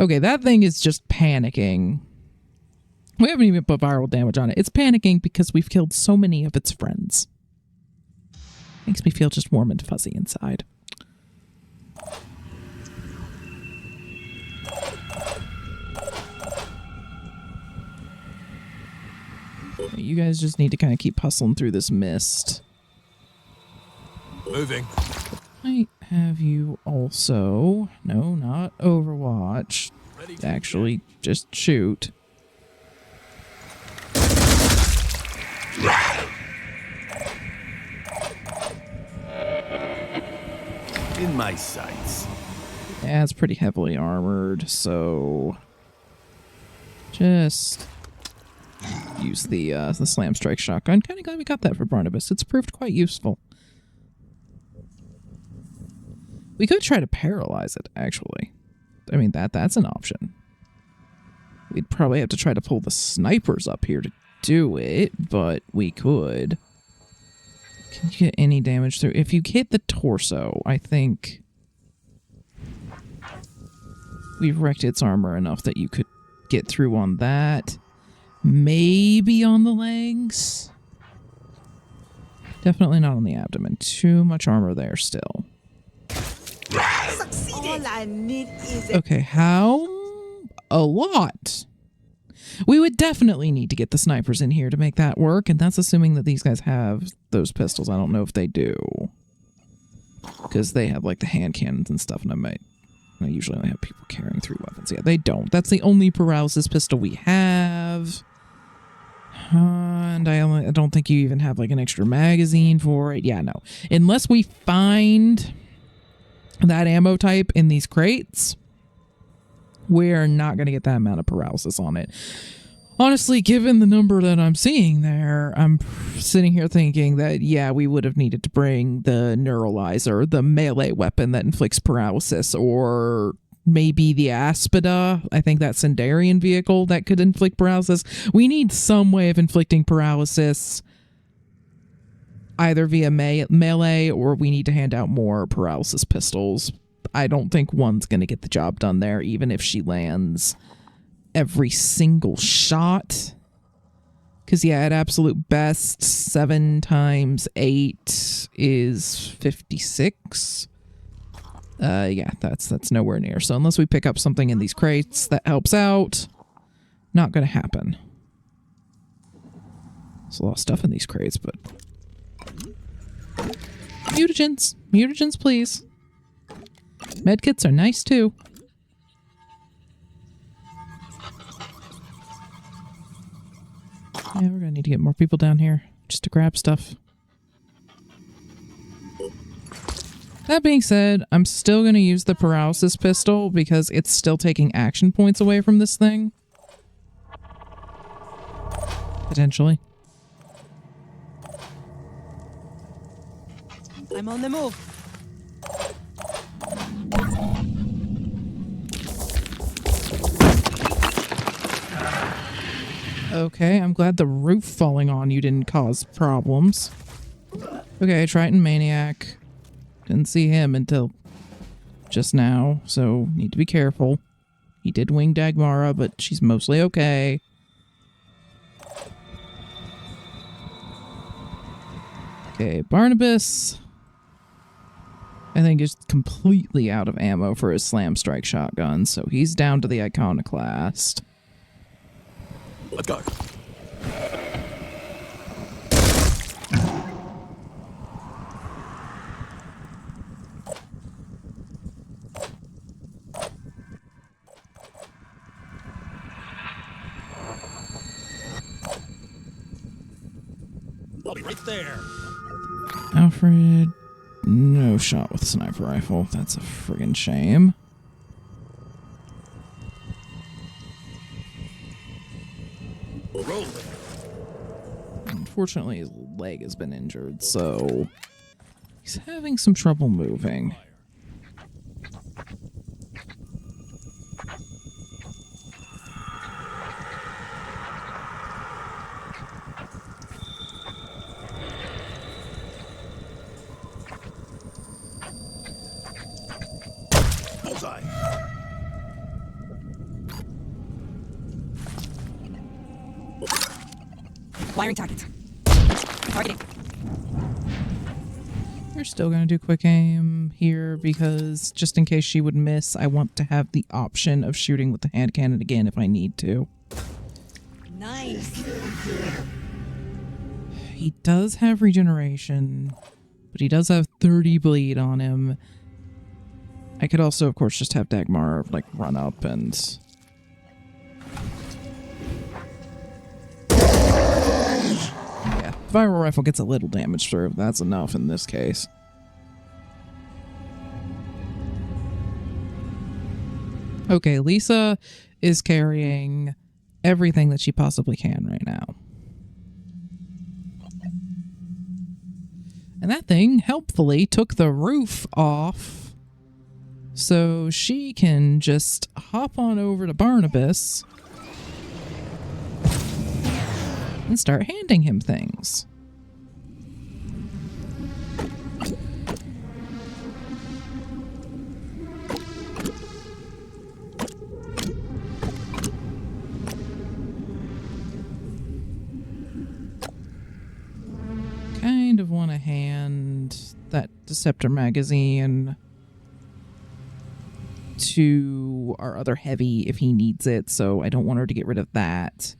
Okay, that thing is just panicking. We haven't even put viral damage on it. It's panicking because we've killed so many of its friends. Makes me feel just warm and fuzzy inside. You guys just need to kind of keep hustling through this mist. Moving. Might have you also... No, not Overwatch. Actually, just shoot. In my sights. Yeah, it's pretty heavily armored, so... Just... use the slam strike shotgun. Kind of glad we got that for Barnabas. It's proved quite useful. We could try to paralyze it, actually. I mean, that's an option. We'd probably have to try to pull the snipers up here to do it, but we could. Can you get any damage through? If you hit the torso, I think we've wrecked its armor enough that you could get through on that. Maybe on the legs. Definitely not on the abdomen. Too much armor there still. All I need is Okay, how? A lot. We would definitely need to get the snipers in here to make that work, and that's assuming that these guys have those pistols. I don't know if they do. Because they have, like, the hand cannons and stuff, and I usually only have people carrying 3 weapons. Yeah, they don't. That's the only paralysis pistol we have. And I don't think you even have, like, an extra magazine for it. Yeah, no. Unless we find that ammo type in these crates, we're not going to get that amount of paralysis on it. Honestly, given the number that I'm seeing there, I'm sitting here thinking that, yeah, we would have needed to bring the neuralizer, the melee weapon that inflicts paralysis, or maybe the Aspida. I think that Sendarian vehicle that could inflict paralysis. We need some way of inflicting paralysis, either via melee, or we need to hand out more paralysis pistols. I don't think one's going to get the job done there, even if she lands every single shot. Because, yeah, at absolute best, 7 times 8 is 56. Yeah, that's nowhere near. So unless we pick up something in these crates that helps out, not going to happen. There's a lot of stuff in these crates, but... Mutagens. Mutagens, please. Medkits are nice, too. Yeah, we're gonna need to get more people down here just to grab stuff. That being said, I'm still gonna use the paralysis pistol because it's still taking action points away from this thing. Potentially. I'm on the move. Okay, I'm glad the roof falling on you didn't cause problems. Okay, Triton Maniac. Didn't see him until just now, so need to be careful. He did wing Dagmara, but she's mostly okay. Okay, Barnabas, I think, is completely out of ammo for his slam strike shotgun, so he's down to the Iconoclast. Let's go. I'll be right there. Alfred, no shot with a sniper rifle. That's a friggin' shame. Rolling. Unfortunately, his leg has been injured, so he's having some trouble moving. Bullseye. Wiring target. Targeting. We're still going to do quick aim here because just in case she would miss, I want to have the option of shooting with the hand cannon again if I need to. Nice. He does have regeneration, but he does have 30 bleed on him. I could also, of course, just have Dagmar, like, run up and... Yeah, viral rifle gets a little damage through. That's enough in this case. Okay, Lisa is carrying everything that she possibly can right now. And that thing helpfully took the roof off so she can just hop on over to Barnabas and start handing him things. Kind of want to hand that Deceptor magazine to our other heavy if he needs it, so I don't want her to get rid of that.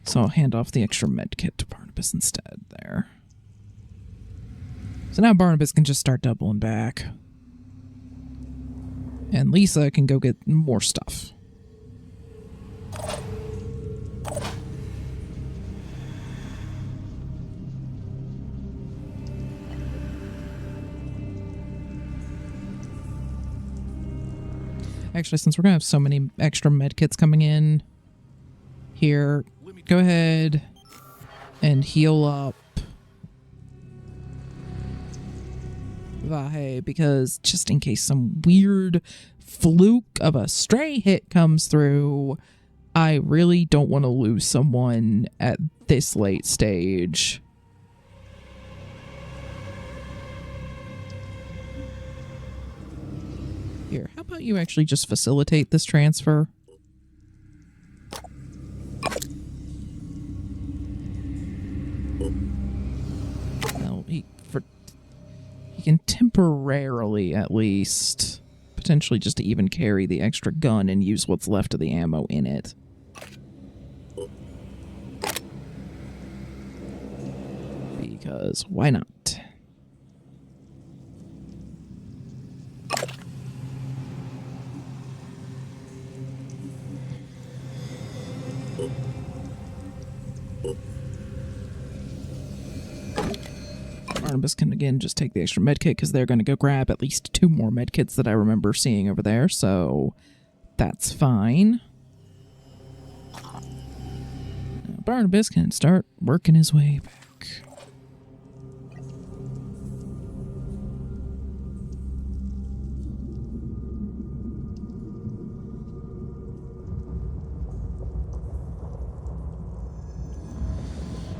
So I'll hand off the extra med kit to Barnabas instead there. So now Barnabas can just start doubling back. And Lisa can go get more stuff. Actually, since we're going to have so many extra medkits coming in here, go ahead and heal up Vahe, because just in case some weird fluke of a stray hit comes through, I really don't want to lose someone at this late stage. Here, how about you actually just facilitate this transfer? Well, he can temporarily, at least, potentially just even carry the extra gun and use what's left of the ammo in it. Because why not? Barnabas can again just take the extra medkit because they're going to go grab at least 2 more medkits that I remember seeing over there, so that's fine. Now Barnabas can start working his way back.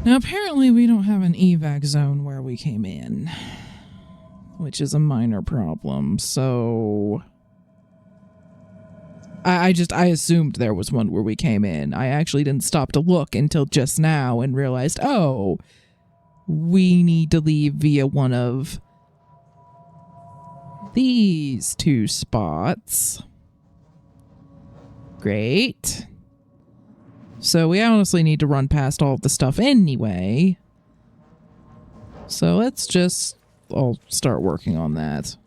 Now, apparently we don't have an evac zone where we came in, which is a minor problem, so... I assumed there was one where we came in. I actually didn't stop to look until just now and realized, oh, we need to leave via one of these 2 spots. Great. So we honestly need to run past all of the stuff anyway. So let's just... I'll start working on that.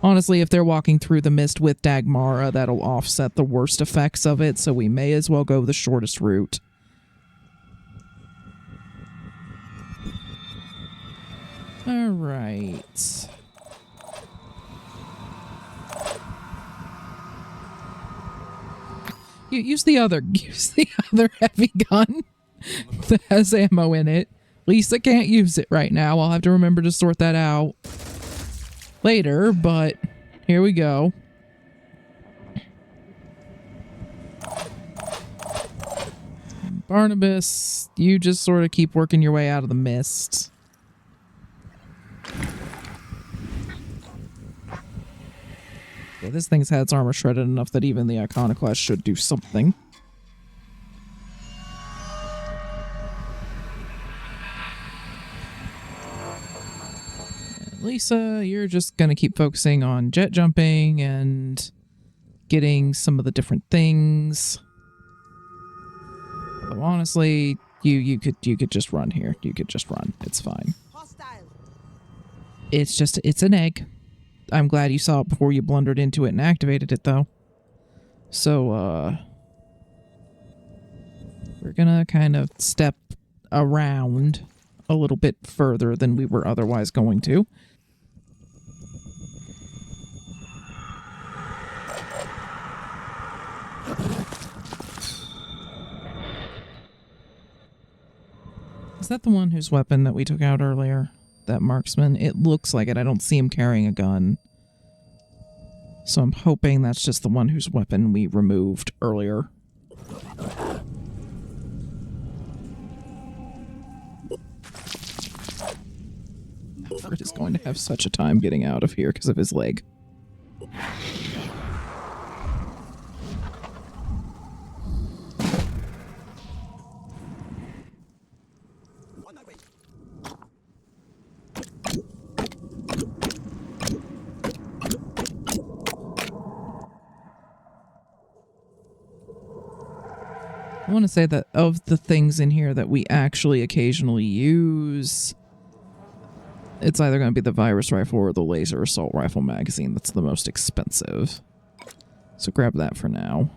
Honestly, if they're walking through the mist with Dagmara, that'll offset the worst effects of it, so we may as well go the shortest route. Alright. Use the other heavy gun that has ammo in it. Lisa can't use it right now. I'll have to remember to sort that out later, but here we go. Barnabas, you just sort of keep working your way out of the mist. Yeah, this thing's had its armor shredded enough that even the Iconoclast should do something. Lisa, you're just gonna keep focusing on jet jumping and getting some of the different things. Though honestly, you could just run here. You could just run. It's fine. It's an egg. I'm glad you saw it before you blundered into it and activated it, though. So, we're gonna kind of step around a little bit further than we were otherwise going to. Is that the one whose weapon that we took out earlier? That marksman? It looks like it. I don't see him carrying a gun. So I'm hoping that's just the one whose weapon we removed earlier. Alfred is going to have such a time getting out of here because of his leg. I want to say that of the things in here that we actually occasionally use, it's either going to be the virus rifle or the laser assault rifle magazine that's the most expensive. So grab that for now.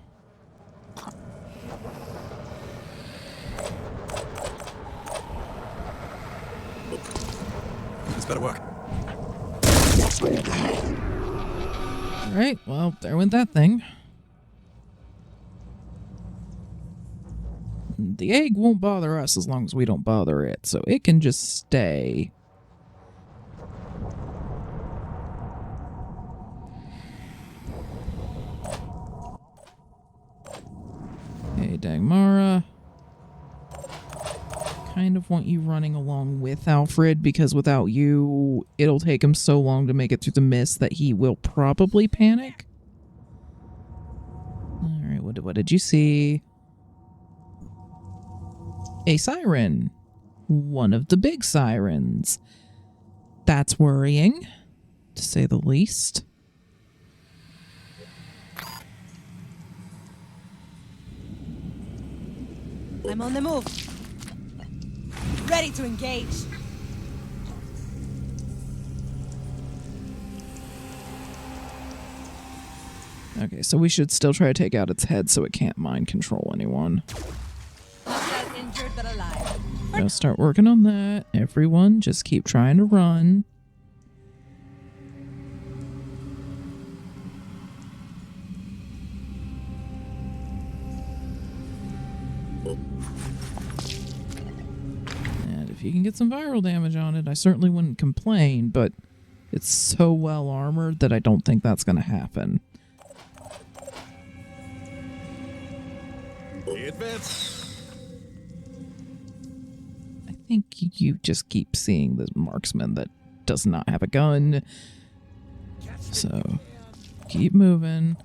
This better work. Alright, well, there went that thing. The egg won't bother us as long as we don't bother it, so it can just stay. Okay, Dagmara. Kind of want you running along with Alfred, because without you, it'll take him so long to make it through the mist that he will probably panic. Alright, what did you see? A siren. One of the big sirens. That's worrying, to say the least. I'm on the move. Ready to engage. Okay, so we should still try to take out its head so it can't mind control anyone. Not injured but alive. Gonna start working on that. Everyone, just keep trying to run. And if you can get some viral damage on it, I certainly wouldn't complain, but it's so well armored that I don't think that's gonna happen. Advance. I think you just keep seeing the marksman that does not have a gun. So, keep moving.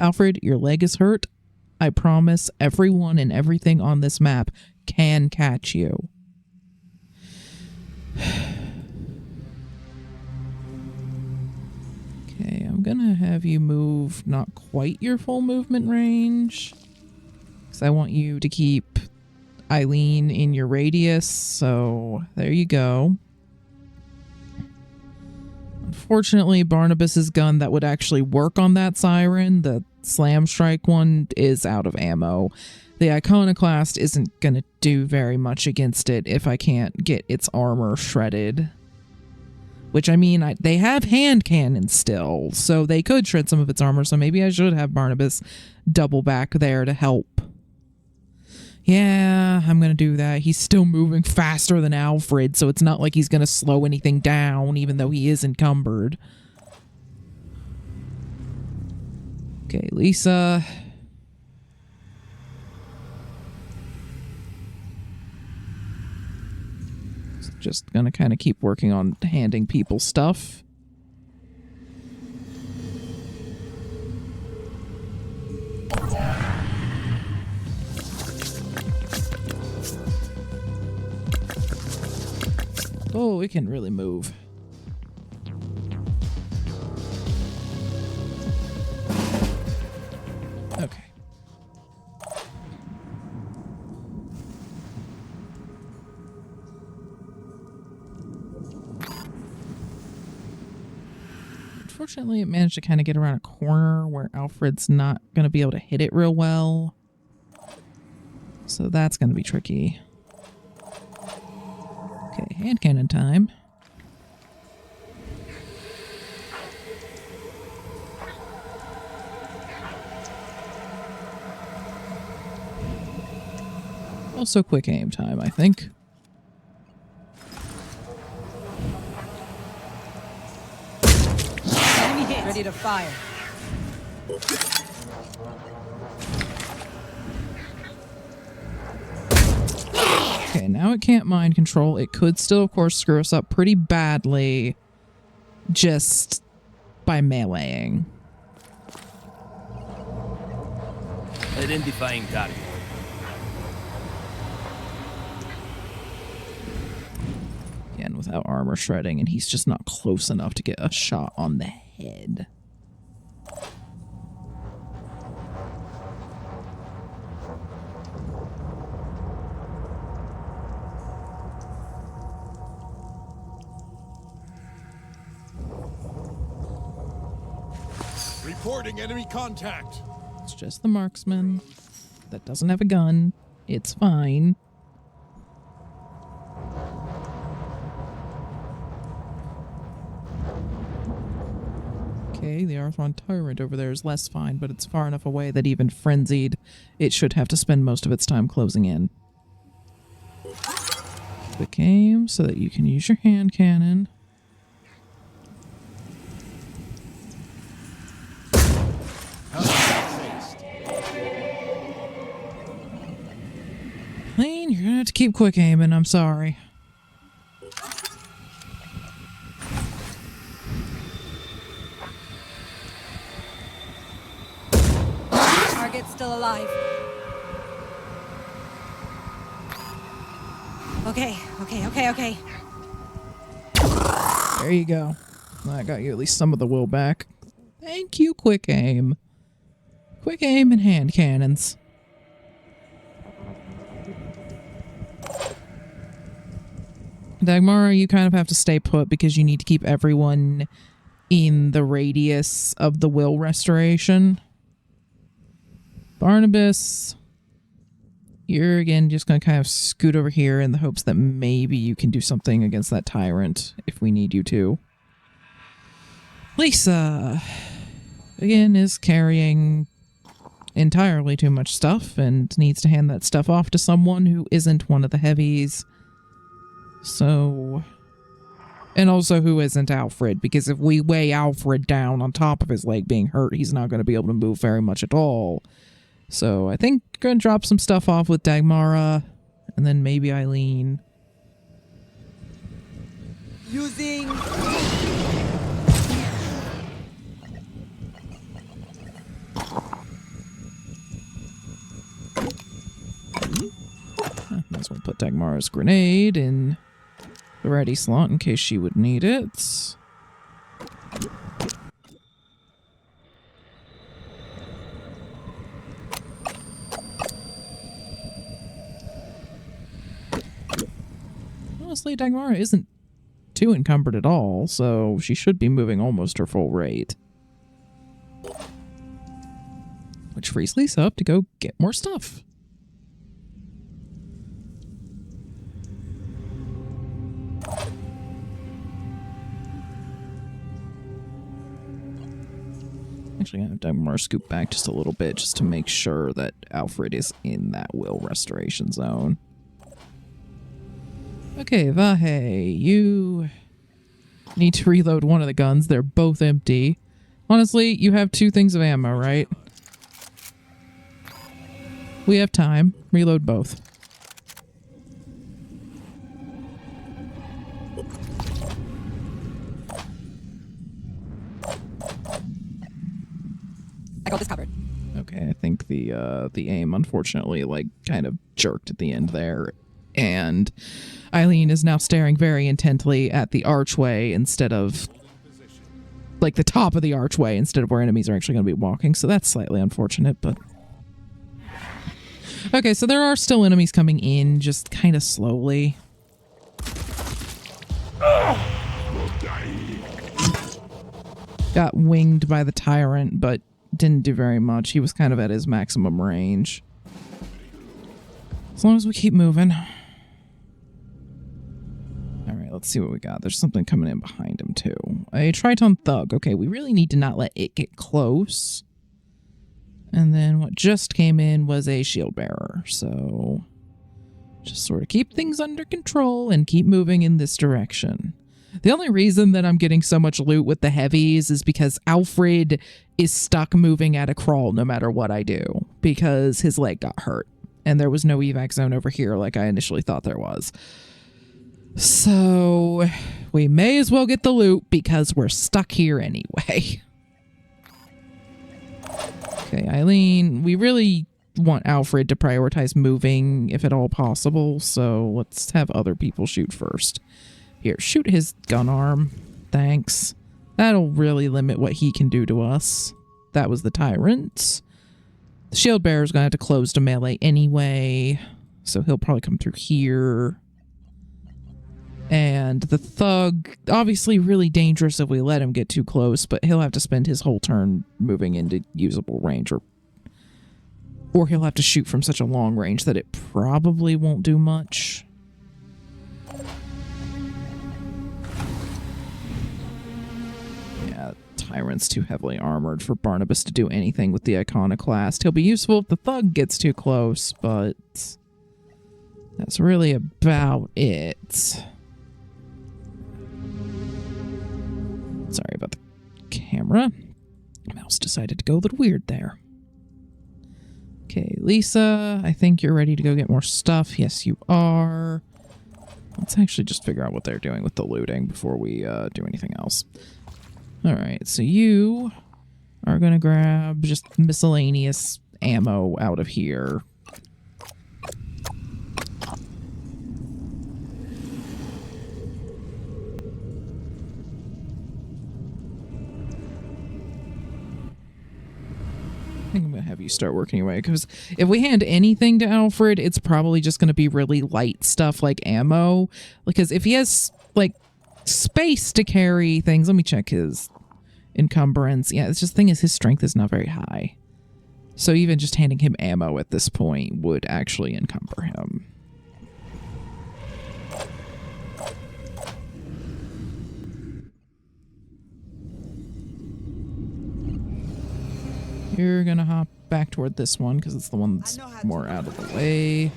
Alfred, your leg is hurt. I promise everyone and everything on this map can catch you. Okay, I'm gonna have you move not quite your full movement range, because I want you to keep Eileen in your radius, so there you go. Unfortunately, Barnabas's gun that would actually work on that siren, the slam strike one, is out of ammo. The iconoclast isn't going to do very much against it if I can't get its armor shredded. Which, I mean, they have hand cannons still, so they could shred some of its armor, so maybe I should have Barnabas double back there to help. Yeah, I'm going to do that. He's still moving faster than Alfred, so it's not like he's going to slow anything down, even though he is encumbered. Okay, Lisa. Just going to kind of keep working on handing people stuff. Oh, it can really move. Unfortunately, it managed to kind of get around a corner where Alfred's not going to be able to hit it real well. So that's going to be tricky. Okay, hand cannon time. Also quick aim time, I think. Enemy hit. Ready to fire. Okay, now it can't mind control. It could still, of course, screw us up pretty badly just by meleeing. Identifying target. Again, without armor shredding, and he's just not close enough to get a shot on the head. Reporting enemy contact. It's just the marksman that doesn't have a gun. It's fine. Okay, the Arthron Tyrant over there is less fine, but it's far enough away that even frenzied, it should have to spend most of its time closing in. Quick aim so that you can use your hand cannon. Lane, you're gonna have to keep quick aiming, I'm sorry. Target's still alive. Okay. There you go. That got you at least some of the will back. Thank you, quick aim. Quick aim and hand cannons. Dagmara, you kind of have to stay put because you need to keep everyone in the radius of the will restoration. Barnabas, you're again just going to kind of scoot over here in the hopes that maybe you can do something against that tyrant if we need you to. Lisa, again, is carrying entirely too much stuff and needs to hand that stuff off to someone who isn't one of the heavies. So, and also who isn't Alfred, because if we weigh Alfred down on top of his leg being hurt, he's not going to be able to move very much at all. So I think we're going to drop some stuff off with Dagmara, and then maybe Eileen. Using. Might as well put Dagmara's grenade in the ready slot in case she would need it. Honestly, Dagmara isn't too encumbered at all, so she should be moving almost her full rate. Which frees Lisa up to go get more stuff. Actually, I'm going to have Dagmara scoop back just a little bit just to make sure that Alfred is in that will restoration zone. Okay, Vahe, you need to reload one of the guns. They're both empty. Honestly, you have 2 things of ammo, right? We have time. Reload both. I got this covered. Okay, I think the aim unfortunately like kind of jerked at the end there, and Eileen is now staring very intently at the archway instead of like the top of the archway instead of where enemies are actually going to be walking. So that's slightly unfortunate, but okay. So there are still enemies coming in, just kind of slowly. Got got winged by the tyrant, but didn't do very much. He was kind of at his maximum range. As long as we keep moving. Alright, let's see what we got. There's something coming in behind him, too. A Triton Thug. Okay, we really need to not let it get close. And then what just came in was a Shield Bearer. So, just sort of keep things under control and keep moving in this direction. The only reason that I'm getting so much loot with the heavies is because Alfred is stuck moving at a crawl no matter what I do. Because his leg got hurt. And there was no evac zone over here like I initially thought there was. So, we may as well get the loot because we're stuck here anyway. Okay, Eileen, we really want Alfred to prioritize moving if at all possible, so let's have other people shoot first. Here, shoot his gun arm. Thanks. That'll really limit what he can do to us. That was the tyrant. The shield bearer's gonna have to close to melee anyway, so he'll probably come through here. And the thug, obviously really dangerous if we let him get too close, but he'll have to spend his whole turn moving into usable range, or he'll have to shoot from such a long range that it probably won't do much. Yeah, Tyrant's too heavily armored for Barnabas to do anything with the Iconoclast. He'll be useful if the thug gets too close, but that's really about it. Sorry about the camera. Mouse decided to go a little weird there. Okay, Lisa, I think you're ready to go get more stuff. Yes, you are. Let's actually just figure out what they're doing with the looting before we do anything else. Alright, so you are going to grab just miscellaneous ammo out of here. I think I'm going to have you start working your way, because if we hand anything to Alfred, it's probably just going to be really light stuff like ammo. Because if he has, like, space to carry things, let me check his encumbrance. Yeah, it's just the thing is his strength is not very high. So even just handing him ammo at this point would actually encumber him. You're gonna hop back toward this one because it's the one that's more out of the way.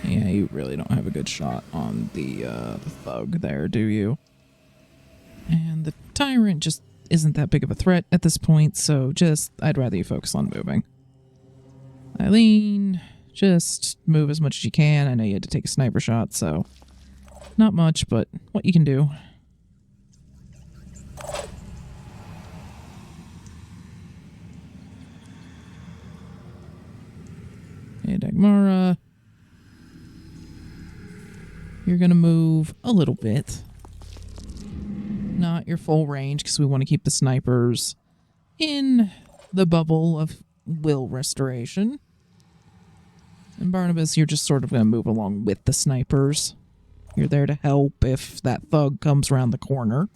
Yeah, you really don't have a good shot on the thug there, do you? And the tyrant just isn't that big of a threat at this point, so I'd rather you focus on moving. Eileen, just move as much as you can. I know you had to take a sniper shot, so not much, but what you can do. Hey, Dagmara. You're gonna move a little bit. Not your full range, because we want to keep the snipers in the bubble of will restoration. And Barnabas, you're just sort of going to move along with the snipers. You're there to help if that thug comes around the corner.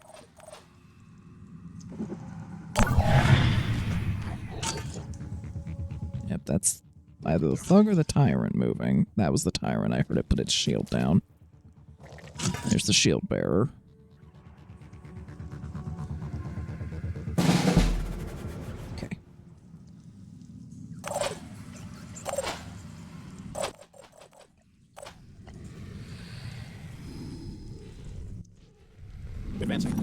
Yep, that's either the thug or the tyrant moving. That was the tyrant. I heard it put its shield down. There's the shield bearer. Okay. Advancing.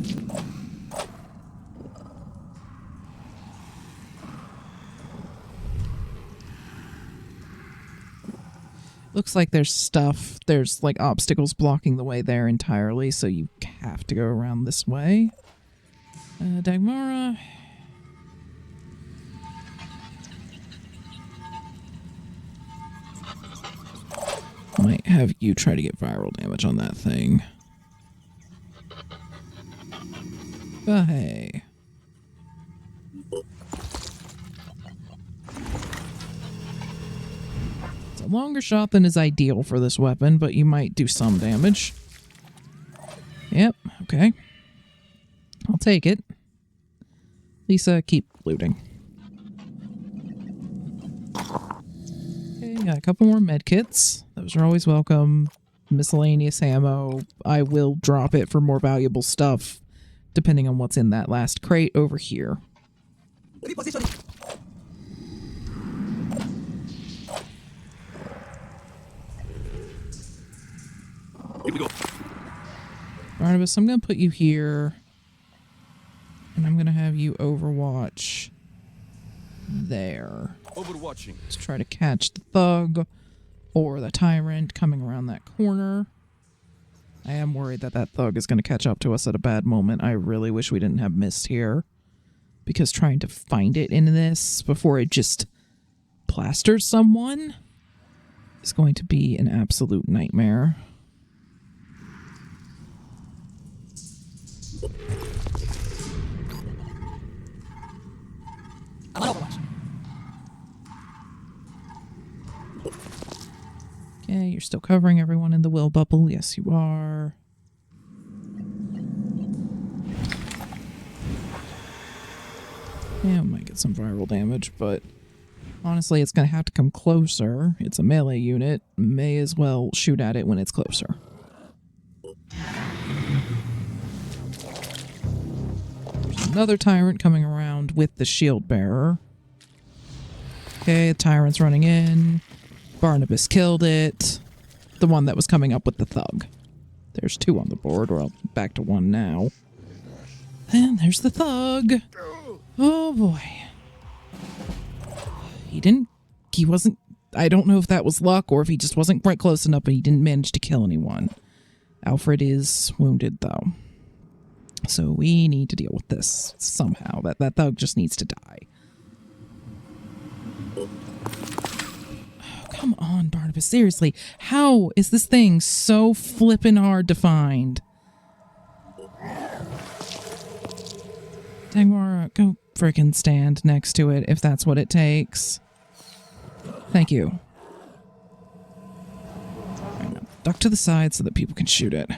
Looks like there's like obstacles blocking the way there entirely, so you have to go around this way. Dagmara. Might have you try to get viral damage on that thing. But hey. longer shot than is ideal for this weapon, but you might do some damage. Yep, okay. I'll take it. Lisa, keep looting. Okay, got a couple more med kits. Those are always welcome. Miscellaneous ammo. I will drop it for more valuable stuff, depending on what's in that last crate over here. Here we go. Barnabas, I'm going to put you here. And I'm going to have you overwatch there. Overwatching. Let's try to catch the thug or the tyrant coming around that corner. I am worried that that thug is going to catch up to us at a bad moment. I really wish we didn't have mist here, because trying to find it in this before it just plasters someone is going to be an absolute nightmare. I'm on Overwatch. Okay, you're still covering everyone in the will bubble. Yes, you are. Yeah, it might get some viral damage, but honestly, it's going to have to come closer. It's a melee unit. May as well shoot at it when it's closer. There's another tyrant coming around with the shield bearer. Okay, the tyrant's running in. Barnabas killed it. The one that was coming up with the thug. There's two on the board. We're back to one now. And there's the thug. Oh boy. He wasn't, I don't know if that was luck or if he just wasn't quite close enough, but he didn't manage to kill anyone. Alfred is wounded though. So we need to deal with this somehow. That thug just needs to die. Come on, Barnabas. Seriously, how is this thing so flippin' hard to find? Dagmar, go frickin' stand next to it if that's what it takes. Thank you. Right, now, duck to the side so that people can shoot it.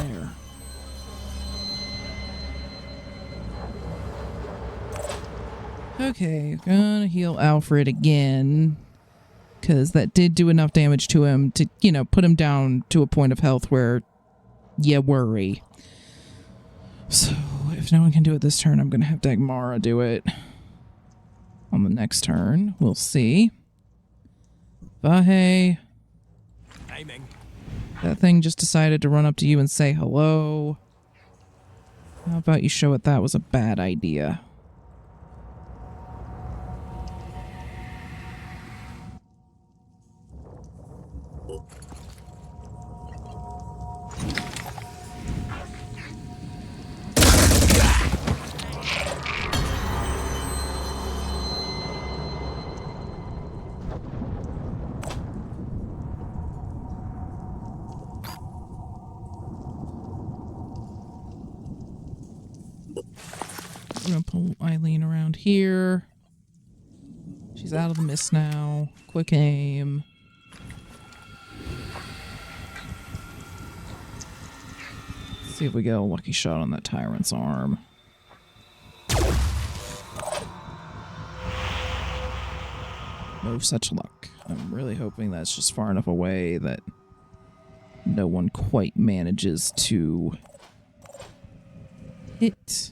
There. Okay, gonna heal Alfred again, because that did do enough damage to him to, you know, put him down to a point of health where you worry. So, if no one can do it this turn, I'm gonna have Dagmara do it on the next turn. We'll see. Vahe. Aiming. That thing just decided to run up to you and say hello. How about you show it that was a bad idea? I'm gonna pull Eileen around here. She's out of the mist now. Quick aim. Let's see if we get a lucky shot on that tyrant's arm. No such luck. I'm really hoping that's just far enough away that no one quite manages to hit.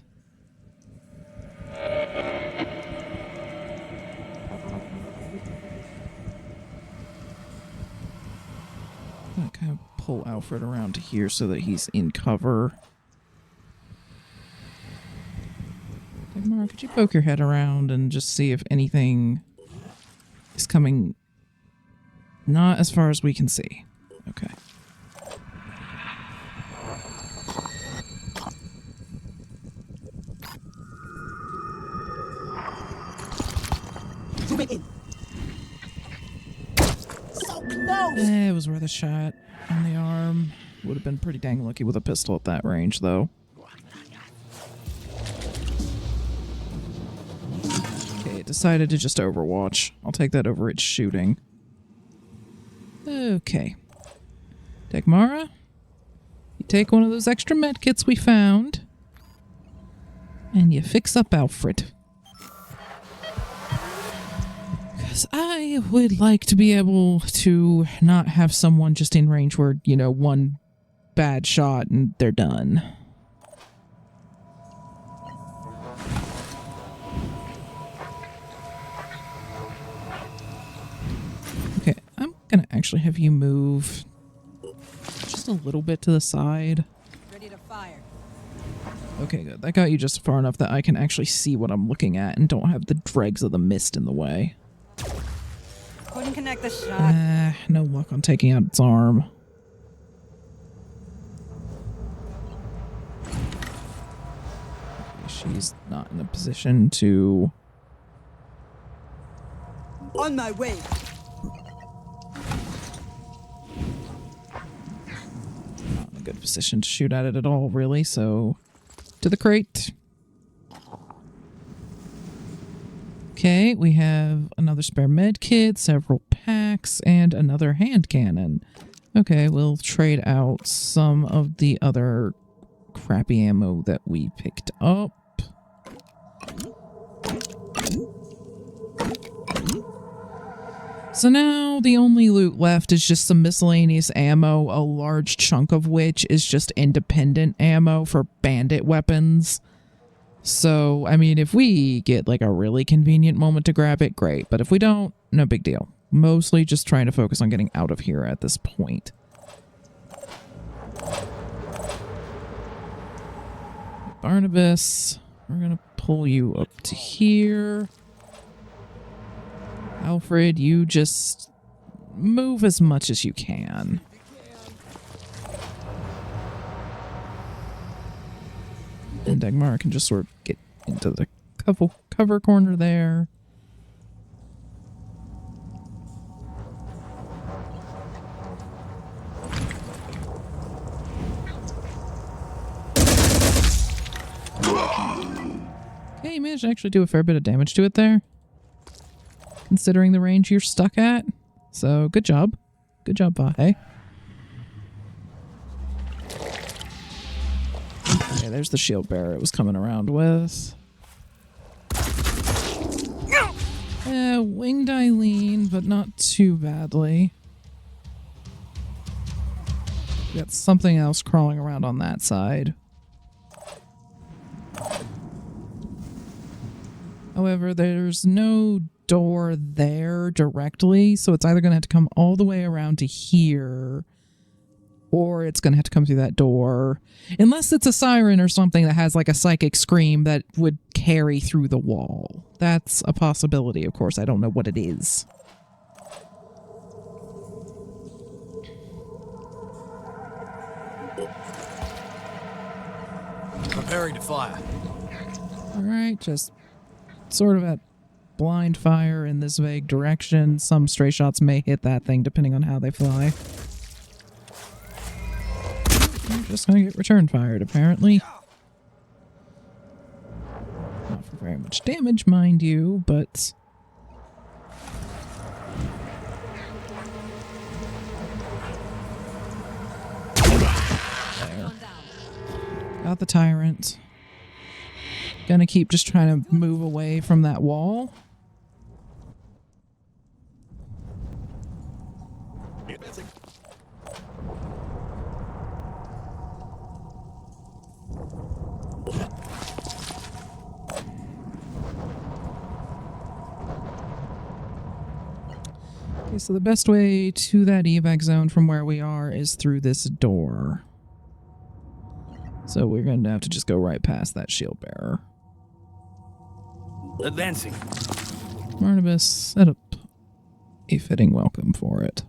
I'm gonna kind of pull Alfred around to here so that he's in cover. Dagmar, could you poke your head around and just see if anything is coming? Not as far as we can see. Okay. Zoom it in. So close. It was worth a shot on the arm. Would have been pretty dang lucky with a pistol at that range, though. it decided to just overwatch. I'll take that over its shooting. Okay. Dagmara, you take one of those extra med kits we found, and you fix up Alfred. Because I would like to be able to not have someone just in range where, you know, one bad shot and they're done. Okay, I'm gonna actually have you move just a little bit to the side. Ready to fire. Okay, good. That got you just far enough that I can actually see what I'm looking at and don't have the dregs of the mist in the way. Couldn't connect the shot. No luck on taking out its arm. Okay, she's not in a position to... On my way. Not in a good position to shoot at it at all, really, so... To the crate. Okay, we have another spare med kit, several packs, and another hand cannon. Okay, we'll trade out some of the other crappy ammo that we picked up. So now the only loot left is just some miscellaneous ammo, a large chunk of which is just independent ammo for bandit weapons. So, I mean, if we get like a really convenient moment to grab it, great. But if we don't, no big deal. Mostly just trying to focus on getting out of here at this point. Barnabas, we're going to pull you up to here. Alfred, you just move as much as you can. And Dagmar can just sort of get into the cover corner there. Okay, you managed to actually do a fair bit of damage to it there, considering the range you're stuck at. So, good job. Good job, Vahe. Okay, there's the shield bearer it was coming around with. Winged Eileen, but not too badly. Got something else crawling around on that side. However, there's no door there directly, so it's either going to have to come all the way around to here, or it's going to have to come through that door. Unless it's a siren or something that has like a psychic scream that would carry through the wall. That's a possibility, of course. I don't know what it is. Preparing to fire. Alright, just sort of at blind fire in this vague direction. Some stray shots may hit that thing depending on how they fly. You're just gonna get return fired, apparently. Not for very much damage, mind you, but... There. Got the tyrant. Gonna keep just trying to move away from that wall. Okay, so the best way to that evac zone from where we are is through this door. So we're going to have to just go right past that shield bearer. Advancing. Barnabas, set up a fitting welcome for it.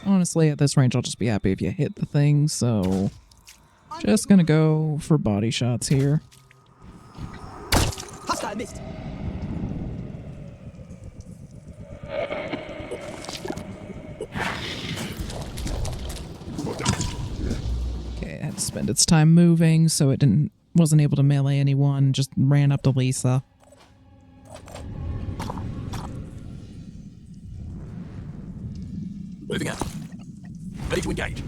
Honestly, at this range, I'll just be happy if you hit the thing, so... Just gonna go for body shots here. Hostile missed. spend its time moving, so it wasn't able to melee anyone, just ran up to Lisa. Moving out. Ready to engage.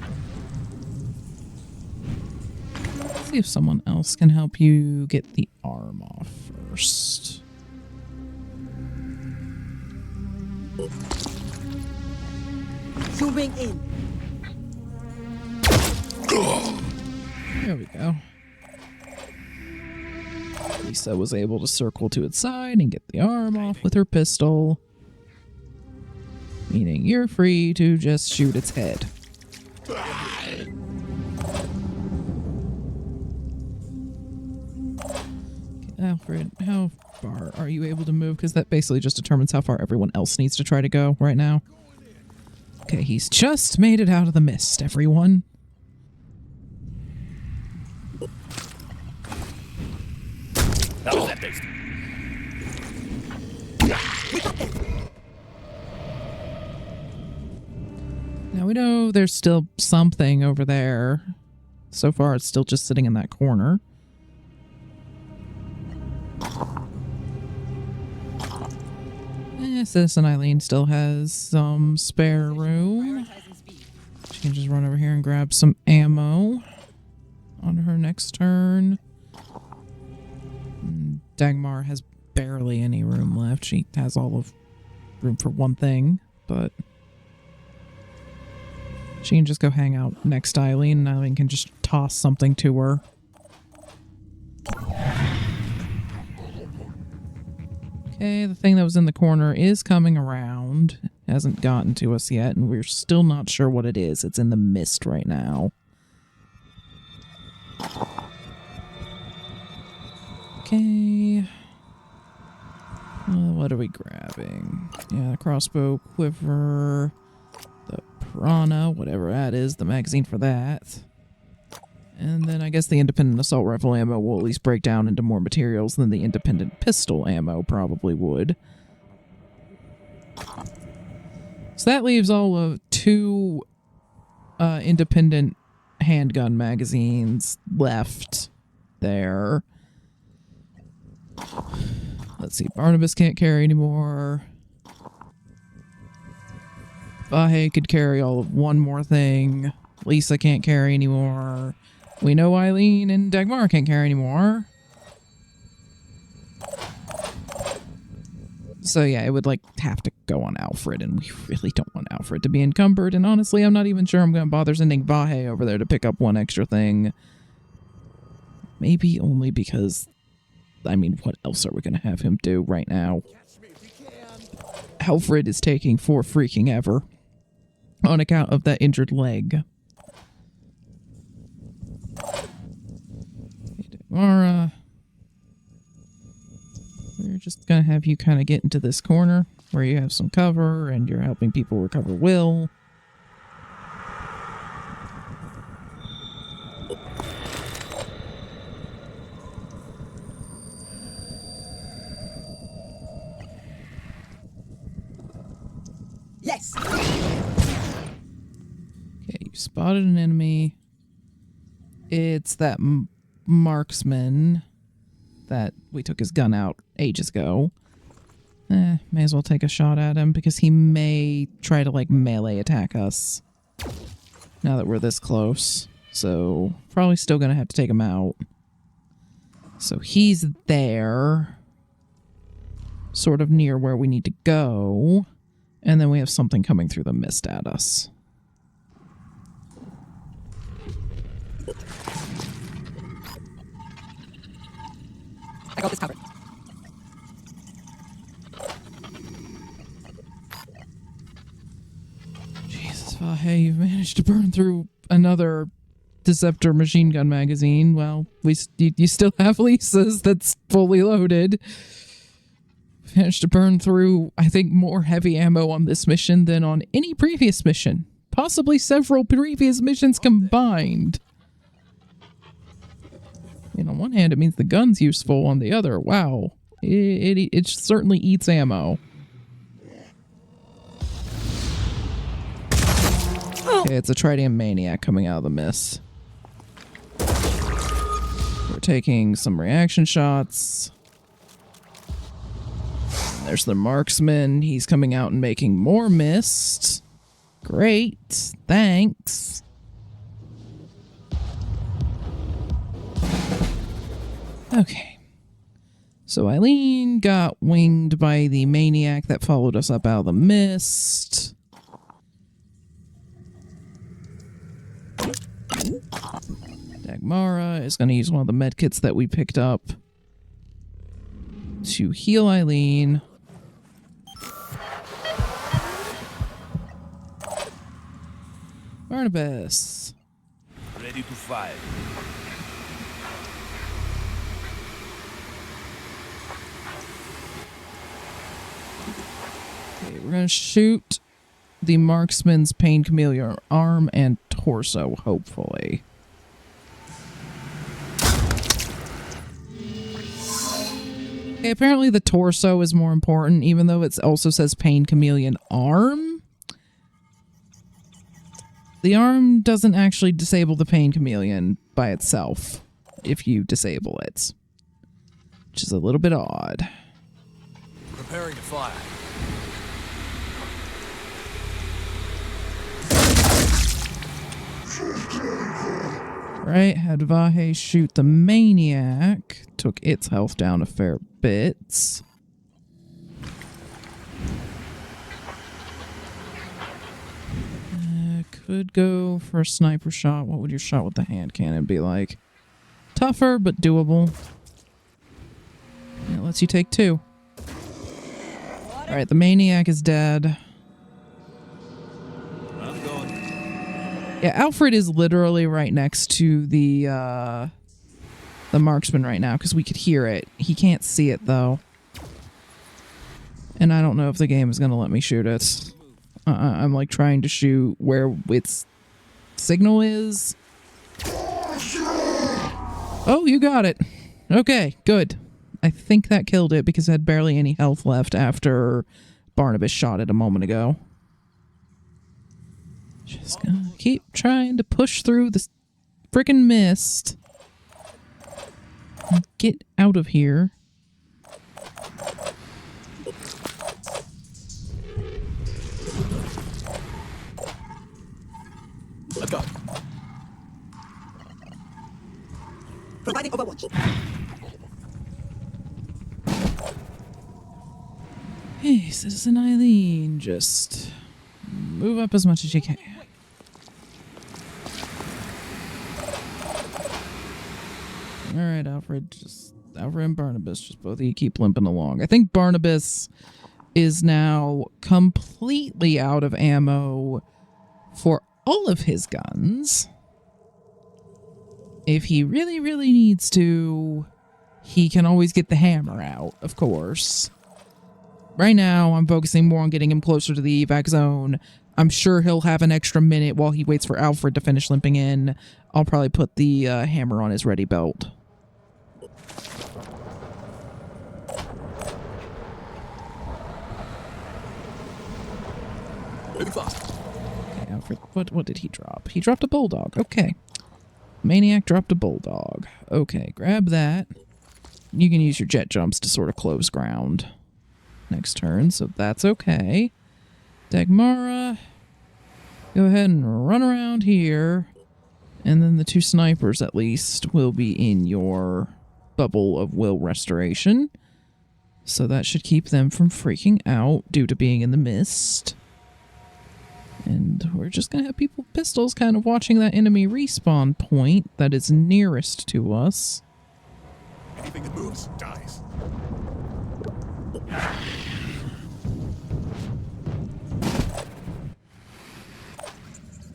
Let's see if someone else can help you get the arm off first. Zooming in. There we go. Lisa was able to circle to its side and get the arm off with her pistol. Meaning you're free to just shoot its head. Alfred, how far are you able to move? Because that basically just determines how far everyone else needs to try to go right now. Okay, he's just made it out of the mist, everyone. How was that beast? Now we know there's still something over there. So far, it's still just sitting in that corner. Citizen Eileen still has some spare room. She can just run over here and grab some ammo on her next turn. Dagmar has barely any room left. She has all of room for one thing, but she can just go hang out next to Eileen, and Eileen can just toss something to her. Okay, the thing that was in the corner is coming around. It hasn't gotten to us yet, and we're still not sure what it is. It's in the mist right now. Okay. What are we grabbing? Yeah, the crossbow, quiver, the piranha, whatever that is, the magazine for that. And then I guess the independent assault rifle ammo will at least break down into more materials than the independent pistol ammo probably would. So that leaves all of 2 independent handgun magazines left there. Let's see, Barnabas can't carry anymore. Vahe could carry all of one more thing. Lisa can't carry anymore. We know Eileen and Dagmar can't carry anymore. So yeah, it would like have to go on Alfred, and we really don't want Alfred to be encumbered. And honestly, I'm not even sure I'm going to bother sending Vahe over there to pick up one extra thing. Maybe only because, I mean, what else are we going to have him do right now? Alfred is taking for freaking ever on account of that injured leg. Mara, we're just gonna have you kind of get into this corner where you have some cover and you're helping people recover will. Yes. Okay, you spotted an enemy. It's that marksman that we took his gun out ages ago. May as well take a shot at him because he may try to like melee attack us now that we're this close. So probably still gonna have to take him out. So he's there, sort of near where we need to go. And then we have something coming through the mist at us. I got this covered. Jesus, Vahe, you've managed to burn through another Deceptor machine gun magazine. Well, you still have Lisa's that's fully loaded. Managed to burn through, I think, more heavy ammo on this mission than on any previous mission. Possibly several previous missions combined. I mean, on one hand, it means the gun's useful. On the other, wow. It certainly eats ammo. Okay, it's a Tritium Maniac coming out of the mist. we're taking some reaction shots. There's the marksman. He's coming out and making more mist. Great. Thanks. Okay. So Eileen got winged by the maniac that followed us up out of the mist. Dagmara is going to use one of the medkits that we picked up to heal Eileen. Barnabas. Ready to fight. Okay, we're going to shoot the marksman's pain chameleon arm and torso, hopefully. Okay, apparently the torso is more important, even though it also says pain chameleon arm. The arm doesn't actually disable the pain chameleon by itself if you disable it, which is a little bit odd. Preparing to fire. Right, had Vahe shoot the maniac. Took its health down a fair bit. Could go for a sniper shot. What would your shot with the hand cannon be like? Tougher, but doable. It lets you take 2. Alright, the maniac is dead. I'm going. Yeah, Alfred is literally right next to the marksman right now, because we could hear it. He can't see it, though. And I don't know if the game is going to let me shoot it. I'm, like, trying to shoot where its signal is. Oh, you got it. Okay, good. I think that killed it, because it had barely any health left after Barnabas shot it a moment ago. Just gonna keep trying to push through this frickin' mist. And get out of here. Let's go. Providing overwatch. Hey, Citizen Eileen, just move up as much as you can. Alright, Alfred and Barnabas, just both of you keep limping along. I think Barnabas is now completely out of ammo for all of his guns. If he really, really needs to, he can always get the hammer out, of course. Right now, I'm focusing more on getting him closer to the evac zone. I'm sure he'll have an extra minute while he waits for Alfred to finish limping in. I'll probably put the hammer on his ready belt. Moving fast. Okay, Alfred, what did he drop? He dropped a bulldog. Okay. Maniac dropped a bulldog. Okay, grab that. You can use your jet jumps to sort of close ground next turn, so that's okay. Dagmara, go ahead and run around here, and then the 2 snipers at least will be in your bubble of will restoration, so that should keep them from freaking out due to being in the mist. And we're just gonna have people with pistols kind of watching that enemy respawn point that is nearest to us. Anything that moves dies.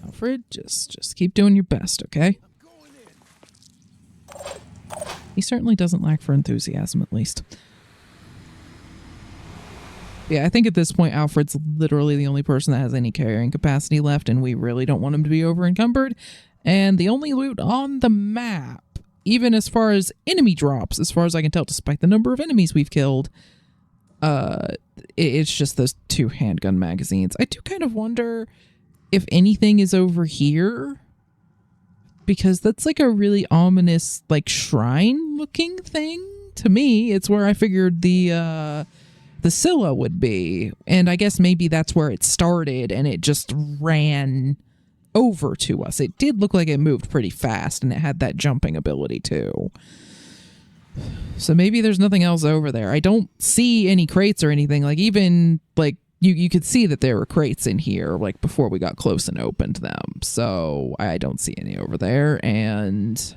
Alfred, just keep doing your best, okay? He certainly doesn't lack for enthusiasm, at least. Yeah, I think at this point, Alfred's literally the only person that has any carrying capacity left, and we really don't want him to be over-encumbered. And the only loot on the map, even as far as enemy drops, as far as I can tell, despite the number of enemies we've killed, it's just those 2 handgun magazines. I do kind of wonder if anything is over here. because that's like a really ominous, like, shrine looking thing. To me, it's where I figured the Scylla would be. And I guess maybe that's where it started and it just ran over to us. It did look like it moved pretty fast and it had that jumping ability too. So maybe there's nothing else over there. I don't see any crates or anything. Like, even like you could see that there were crates in here like before we got close and opened them. So I don't see any over there. And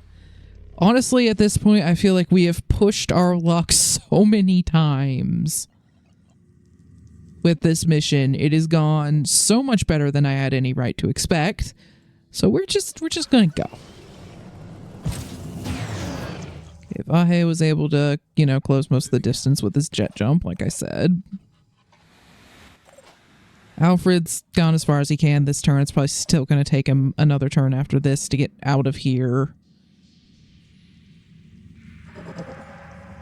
honestly, at this point, I feel like we have pushed our luck so many times with this mission. It has gone so much better than I had any right to expect. So we're just gonna go. If Ahe was able to, you know, close most of the distance with his jet jump, like I said. Alfred's gone as far as he can this turn. It's probably still going to take him another turn after this to get out of here.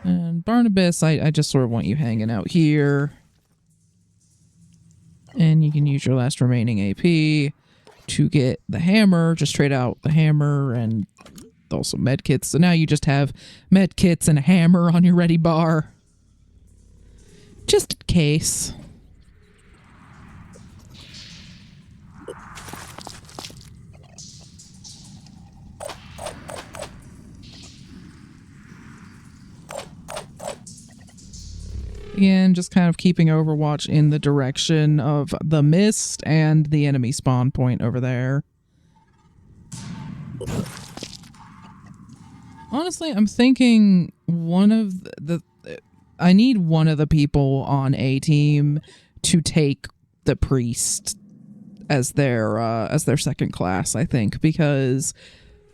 And Barnabas, I just sort of want you hanging out here. And you can use your last remaining AP to get the hammer. Just trade out the hammer and also med kits. So now you just have med kits and a hammer on your ready bar. Just in case. Again, just kind of keeping Overwatch in the direction of the mist and the enemy spawn point over there. Honestly, I'm thinking I need one of the people on A team to take the priest as their second class, I think, because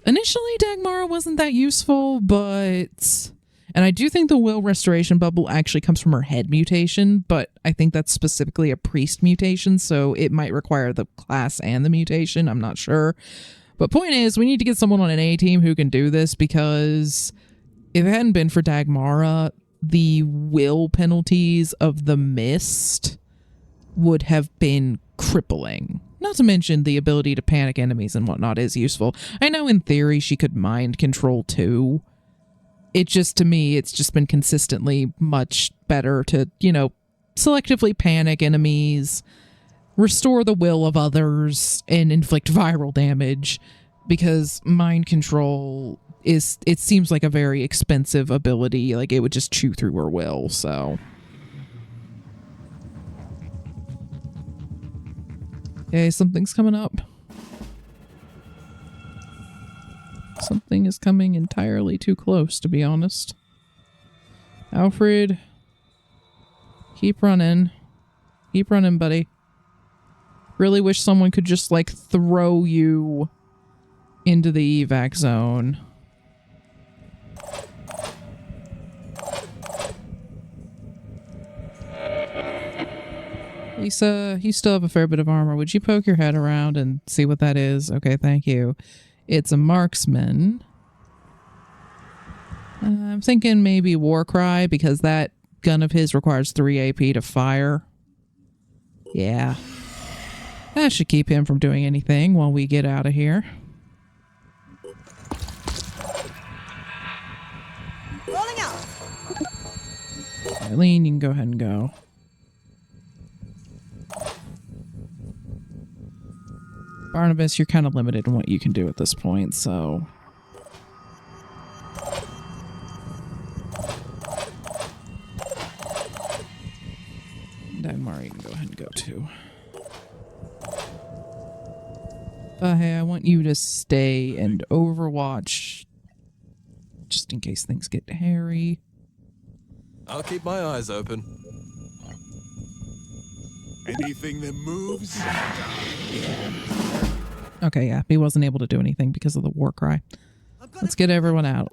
initially Dagmara wasn't that useful, but... And I do think the will restoration bubble actually comes from her head mutation, but I think that's specifically a priest mutation, so it might require the class and the mutation. I'm not sure. But point is, we need to get someone on an A team who can do this, because if it hadn't been for Dagmara, the will penalties of the mist would have been crippling. Not to mention the ability to panic enemies and whatnot is useful. I know in theory she could mind control too. It just, to me, it's just been consistently much better to, you know, selectively panic enemies, restore the will of others, and inflict viral damage, because mind control it seems like a very expensive ability. Like, it would just chew through her will, so. Okay, something's coming up. Something is coming entirely too close, to be honest. Alfred, keep running. Keep running, buddy. Really wish someone could just, like, throw you into the evac zone. Lisa, you still have a fair bit of armor. Would you poke your head around and see what that is? Okay, thank you. It's a marksman. I'm thinking maybe Warcry, because that gun of his requires 3 AP to fire. Yeah. That should keep him from doing anything while we get out of here. Rolling out. Eileen, you can go ahead and go. Barnabas, you're kind of limited in what you can do at this point, so... Dagmar, you can go ahead and go too. But hey, I want you to stay and overwatch, just in case things get hairy. I'll keep my eyes open. Anything that moves. Okay, yeah, he wasn't able to do anything because of the war cry. Let's get everyone out.